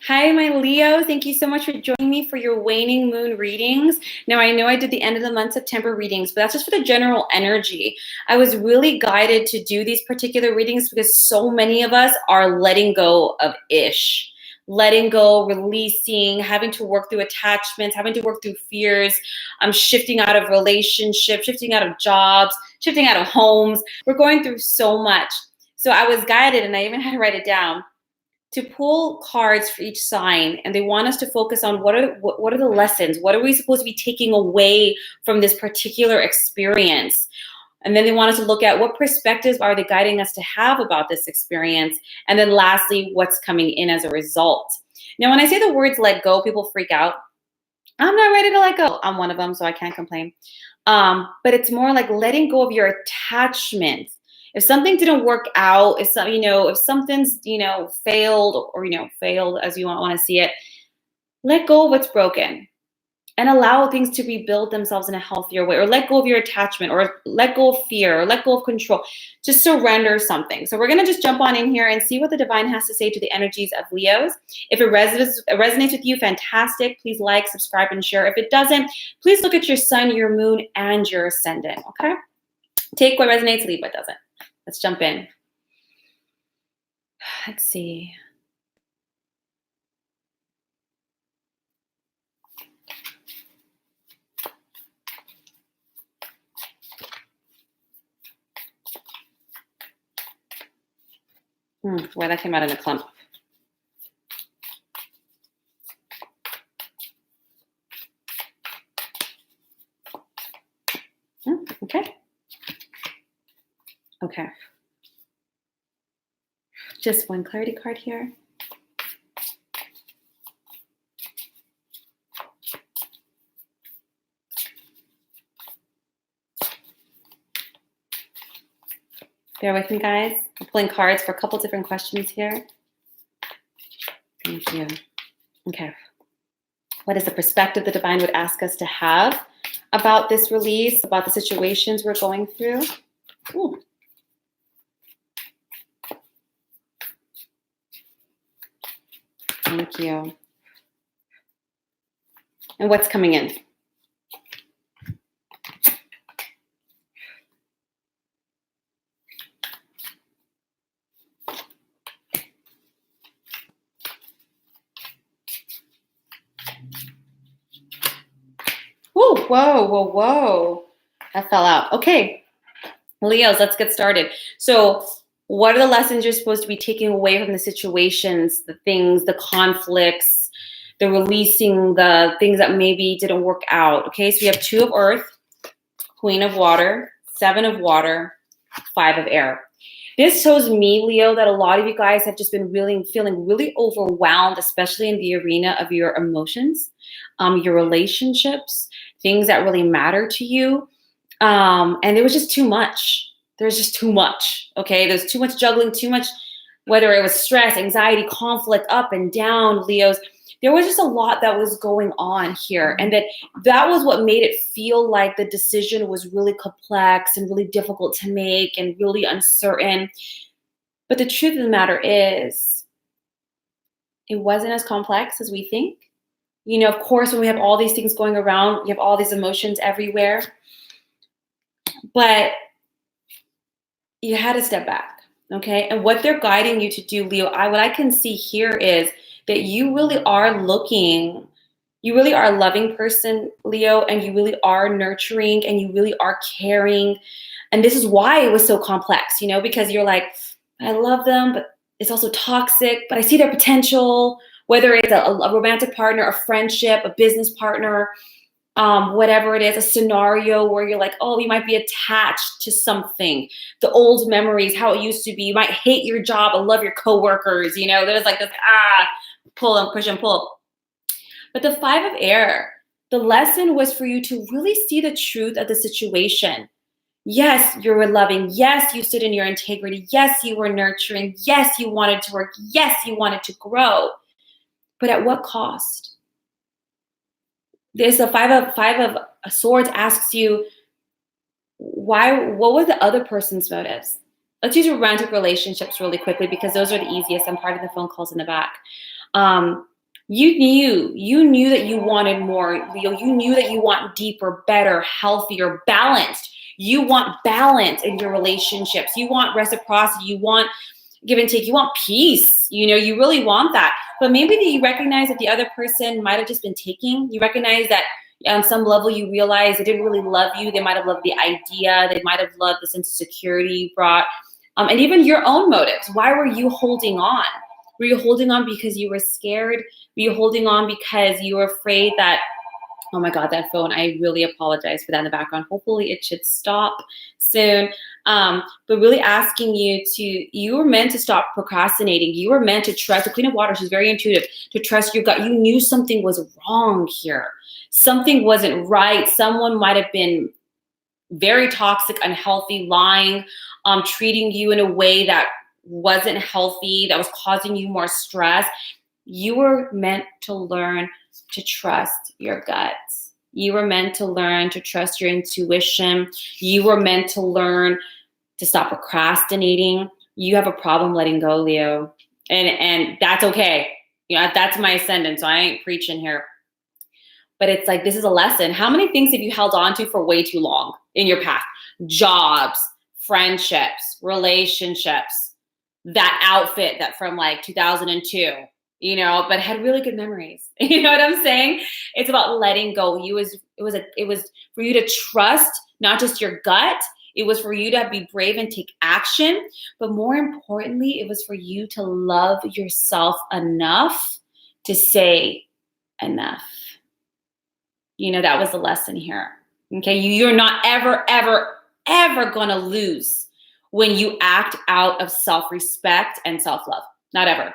Hi, my Leo. Thank you so much for joining me for your waning moon readings. Now, I know I did the end of the month September readings, but that's just for the general energy. I was really guided to do these particular readings because so many of us are letting go of ish. Letting go, releasing, having to work through attachments, having to work through fears, shifting out of relationships, shifting out of jobs, shifting out of homes. We're going through so much. So I was guided, and I even had to write it down, to pull cards for each sign, and they want us to focus on what are the lessons, what are we supposed to be taking away from this particular experience. And then they want us to look at what perspectives are they guiding us to have about this experience, and then lastly, what's coming in as a result. Now, when I say the words let go, people freak out. I'm not ready to let go. I'm one of them, so I can't complain. But it's more like letting go of your attachment. If something didn't work out, if something's, failed, or, failed as you want to see it, let go of what's broken and allow things to rebuild themselves in a healthier way, or let go of your attachment, or let go of fear, or let go of control. Just surrender something. So we're going to just jump on in here and see what the divine has to say to the energies of Leos. If it resonates with you, fantastic. Please like, subscribe, and share. If it doesn't, please look at your sun, your moon, and your ascendant, okay? Take what resonates, leave what doesn't. Let's jump in. Let's see. Well, that came out in a clump. Okay. Okay. Just one clarity card here. Bear with me, guys. I'm pulling cards for a couple different questions here. Thank you. Okay. What is the perspective the divine would ask us to have about this release, about the situations we're going through? Ooh. Thank you. And what's coming in? Whoa, whoa, whoa, whoa. That fell out. Okay. Leos, let's get started. So what are the lessons you're supposed to be taking away from the situations, the things, the conflicts, the releasing, the things that maybe didn't work out? Okay, so we have 2 of earth, Queen of water, 7 of water, 5 of air. This shows me, Leo, that a lot of you guys have just been feeling really overwhelmed, especially in the arena of your emotions, your relationships, things that really matter to you. And there was just too much. There's just too much. Okay. There's too much juggling, too much, whether it was stress, anxiety, conflict, up and down, Leos. There was just a lot that was going on here. And that was what made it feel like the decision was really complex and really difficult to make and really uncertain. But the truth of the matter is, it wasn't as complex as we think. Of course, when we have all these things going around, you have all these emotions everywhere. But you had to step back, okay? And what they're guiding you to do, Leo, what I can see here is that you really are a loving person, Leo, and you really are nurturing, and you really are caring. And this is why it was so complex, because you're like, I love them, but it's also toxic, but I see their potential, whether it's a romantic partner, a friendship, a business partner, whatever it is, a scenario where you're like, oh, you might be attached to something, the old memories, how it used to be. You might hate your job and love your coworkers. There's like this, pull and push and pull. But the 5 of air, the lesson was for you to really see the truth of the situation. Yes, you were loving. Yes, you stood in your integrity. Yes, you were nurturing. Yes, you wanted to work. Yes, you wanted to grow. But at what cost? There's a 5 of swords asks you, what were the other person's motives? Let's use romantic relationships really quickly because those are the easiest. I'm part of the phone calls in the back. You knew that you wanted more, Leo. You knew that you want deeper, better, healthier, balanced. You want balance in your relationships. You want reciprocity. You want give and take. You want peace. You really want that. But maybe that you recognize that the other person might have just been taking. You recognize that on some level you realize they didn't really love you. They might have loved the idea. They might have loved the sense of security you brought. And even your own motives. Why were you holding on? Were you holding on because you were scared? Were you holding on because you were afraid that, oh my God, that phone, I really apologize for that in the background. Hopefully it should stop soon. But really asking you were meant to stop procrastinating. You were meant to trust. The Queen of Water, she's very intuitive, to trust your gut. You knew something was wrong here. Something wasn't right. Someone might have been very toxic, unhealthy, lying, treating you in a way that wasn't healthy, that was causing you more stress. You were meant to learn to trust your guts. You were meant to learn to trust your intuition. You were meant to learn to stop procrastinating. You have a problem letting go, Leo. And that's okay. That's my ascendant, so I ain't preaching here. But it's like, this is a lesson. How many things have you held on to for way too long in your past? Jobs, friendships, relationships, that outfit that from like 2002, but had really good memories. You know what I'm saying? It's about letting go. It was for you to trust not just your gut. It was for you to be brave and take action. But more importantly, it was for you to love yourself enough to say enough. That was the lesson here. Okay. You're not ever, ever, ever going to lose when you act out of self-respect and self-love. Not ever.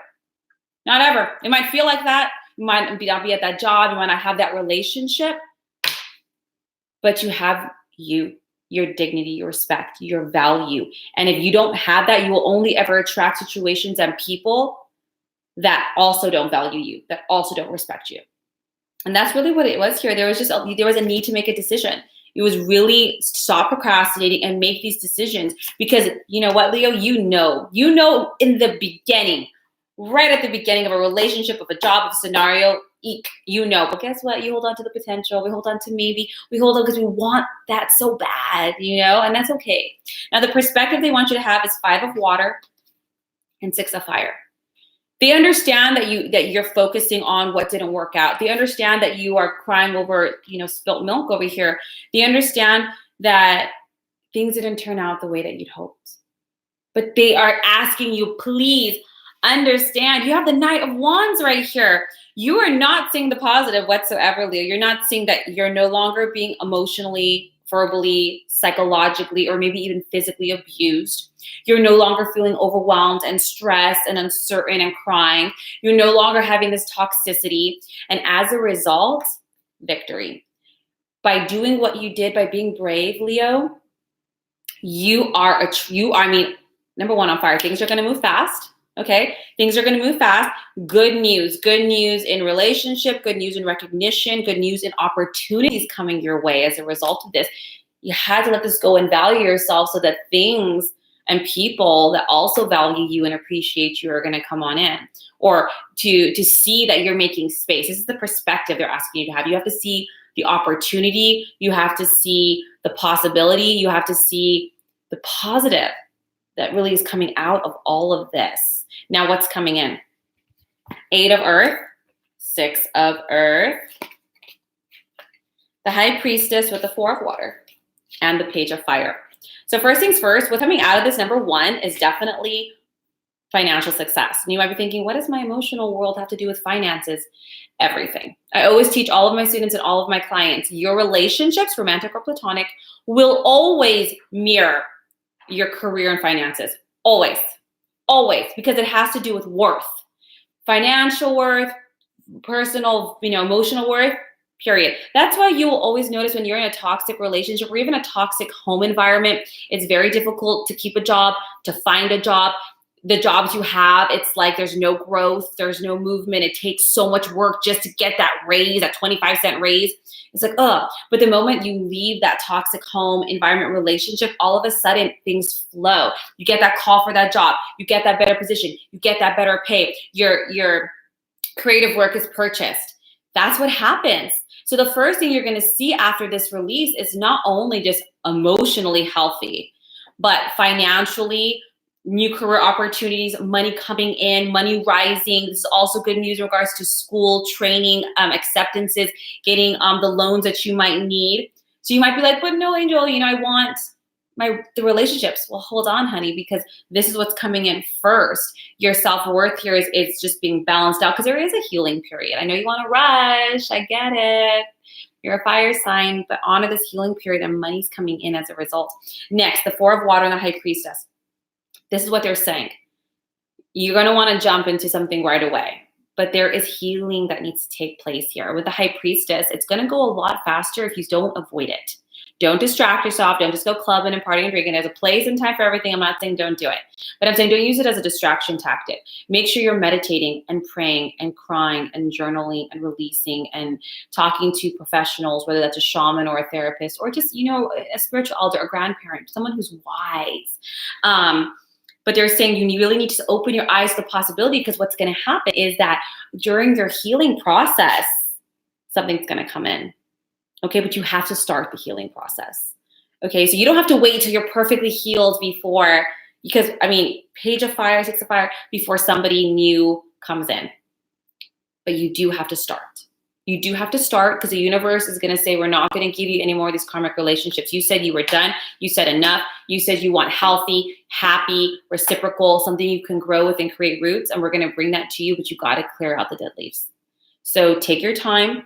Not ever. It might feel like that. You might not be at that job. You might not have that relationship. But you have your dignity, your respect, your value. And if you don't have that, you will only ever attract situations and people that also don't value you, that also don't respect you. And that's really what it was here. There was a need to make a decision. It was really stop procrastinating and make these decisions, because you know what, Leo, you know in the beginning, right at the beginning of a relationship, of a job, of a scenario, but guess what? You hold on to the potential. We hold on to maybe. We hold on because we want that so bad, and that's okay. Now, the perspective they want you to have is 5 of water and 6 of fire. They understand that you're focusing on what didn't work out. They understand that you are crying over, spilt milk over here. They understand that things didn't turn out the way that you'd hoped. But they are asking you, please understand. You have the Knight of Wands right here. You are not seeing the positive whatsoever, Leo. You're not seeing that you're no longer being emotionally, verbally, psychologically, or maybe even physically abused. You're no longer feeling overwhelmed and stressed and uncertain and crying. You're no longer having this toxicity. And as a result, victory. By doing what you did, by being brave, Leo, number one, on fire. Things are going to move fast. Okay. Things are going to move fast. Good news in relationship, good news in recognition, good news in opportunities coming your way as a result of this. You had to let this go and value yourself so that things and people that also value you and appreciate you are going to come on in, or to see that you're making space. This is the perspective they're asking you to have. You have to see the opportunity. You have to see the possibility. You have to see the positive that really is coming out of all of this. Now, what's coming in? 8 of Earth, 6 of Earth, the High Priestess with the 4 of Water, and the Page of Fire. So first things first, what's coming out of this, number one, is definitely financial success. And you might be thinking, what does my emotional world have to do with finances? Everything. I always teach all of my students and all of my clients, your relationships, romantic or platonic, will always mirror your career and finances. Always. Always. Because it has to do with worth. Financial worth, personal, emotional worth, period. That's why you will always notice when you're in a toxic relationship or even a toxic home environment, it's very difficult to keep a job, to find a job. The jobs you have, it's like there's no growth, there's no movement. It takes so much work just to get that raise, that 25-cent raise. It's like, ugh. But the moment you leave that toxic home environment relationship, all of a sudden things flow. You get that call for that job. You get that better position. You get that better pay. Your Creative work is purchased. That's what happens. So the first thing you're going to see after this release is not only just emotionally healthy, but financially, new career opportunities, money coming in, money rising. This is also good news in regards to school, training, acceptances, getting the loans that you might need. So you might be like, but no, Angel, I want the relationships. Well, hold on, honey, because this is what's coming in first. Your self-worth here is just being balanced out because there is a healing period. I know you want to rush. I get it. You're a fire sign, but honor this healing period and money's coming in as a result. Next, the Four of Water and the High Priestess. This is what they're saying. You're going to want to jump into something right away, but there is healing that needs to take place here. With the High Priestess, it's going to go a lot faster if you don't avoid it. Don't distract yourself. Don't just go clubbing and partying and drinking. There's a place and time for everything. I'm not saying don't do it, but I'm saying don't use it as a distraction tactic. Make sure you're meditating and praying and crying and journaling and releasing and talking to professionals, whether that's a shaman or a therapist or just, a spiritual elder, a grandparent, someone who's wise. But they're saying you really need to open your eyes to the possibility, because what's going to happen is that during your healing process, something's going to come in. Okay, but you have to start the healing process. Okay, so you don't have to wait till you're perfectly healed before, because Page of Fire, Six of Fire, before somebody new comes in. But you do have to start. You do have to start, because the universe is going to say, we're not going to give you any more of these karmic relationships. You said you were done. You said enough. You said you want healthy, happy, reciprocal, something you can grow with and create roots. And we're going to bring that to you, but you got to clear out the dead leaves. So take your time.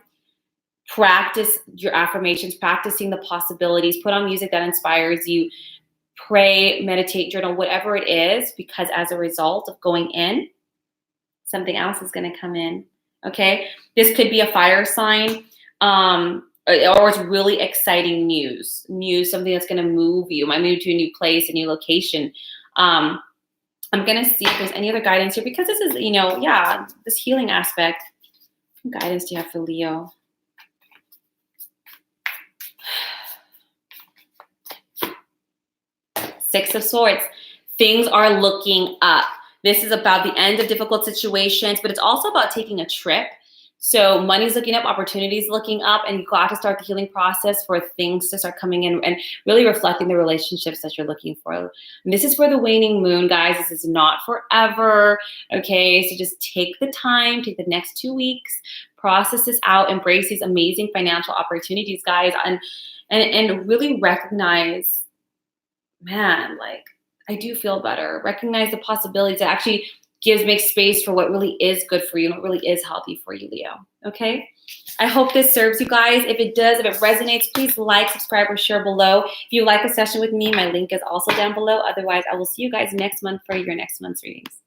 Practice your affirmations, practicing the possibilities, put on music that inspires you, pray, meditate, journal, whatever it is, because as a result of going in, something else is going to come in. Okay. This could be a fire sign, or it's really exciting news, something that's going to move you, might move to a new place, a new location. I'm going to see if there's any other guidance here, because this is, this healing aspect. What guidance do you have for Leo? Six of Swords. Things are looking up. This is about the end of difficult situations, but it's also about taking a trip. So money's looking up, opportunities looking up, and you've got to start the healing process for things to start coming in and really reflecting the relationships that you're looking for. And this is for the waning moon, guys. This is not forever. Okay, so just take the time, take the next 2 weeks, process this out, embrace these amazing financial opportunities, guys, and really recognize, man, I do feel better. Recognize the possibilities. It actually makes space for what really is good for you and what really is healthy for you, Leo. Okay? I hope this serves you guys. If it does, if it resonates, please like, subscribe, or share below. If you like a session with me, my link is also down below. Otherwise, I will see you guys next month for your next month's readings.